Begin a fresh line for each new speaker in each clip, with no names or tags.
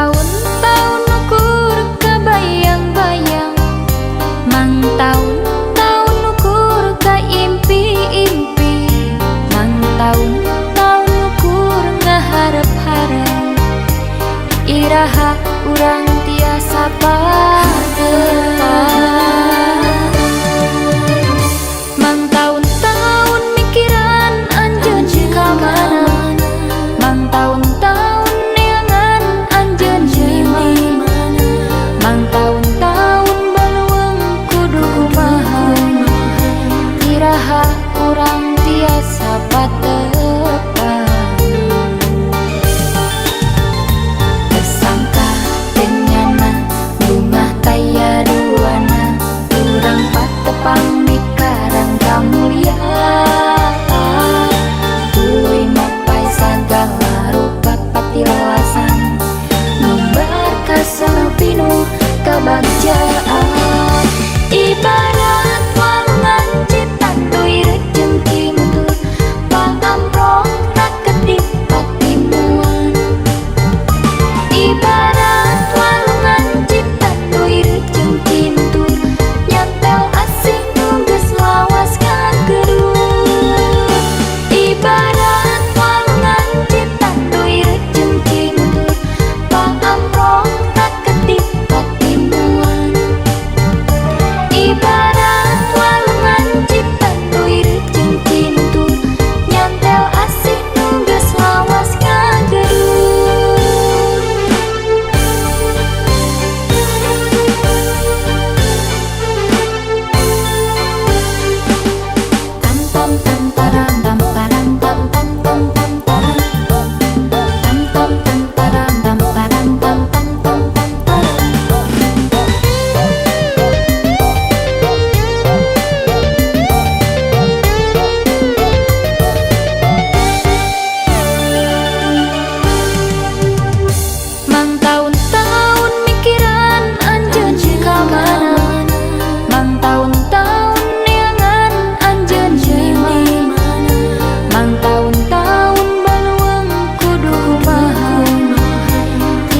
tahun-tahun ukur kebayang-bayang, mang tahun-tahun ukur ke impi-impi, mang tahun-tahun ukur ngaharep-harep, iraha urang tiasa padepan. Mang tahun-tahun mikiran anjeun ka mana, mang tahun-tahun neangan anjeun di mana, mang tahun-tahun baleuweung kudu kumaha, iraha urang tiasa patepan. Tersangka denyana bunga kaya duana, urang patepang mikarang kamuliaan, tuluy mapai sagala rupa patilasan, numbar kasana pinuh kabagjaan. Ibarat walungan citan duy rejengki mutur, paamprong rakedip patimuan. Ibarat walungan citan duy rejengki mutur, nyantel asih nu geus lawas ngageureut. Ibarat walungan citan duy rejengki mutur, paamprong rakedip patimuan. Ibarat walungan citan duy rejengki mutur, nyantel asih nu geus lawas ngageureut. Tam tam tam taram tam taram tam tam tam tam taram, tam tam tam taram tam taram tam tam tam tam taram. Mang tahun-tahun mikiran anjeun ka mana, mang tahun-tahun neangan anjeun di mana, mang tahun-tahun baleuweung kudu kumaha,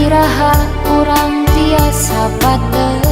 iraha urang tiasa patepan.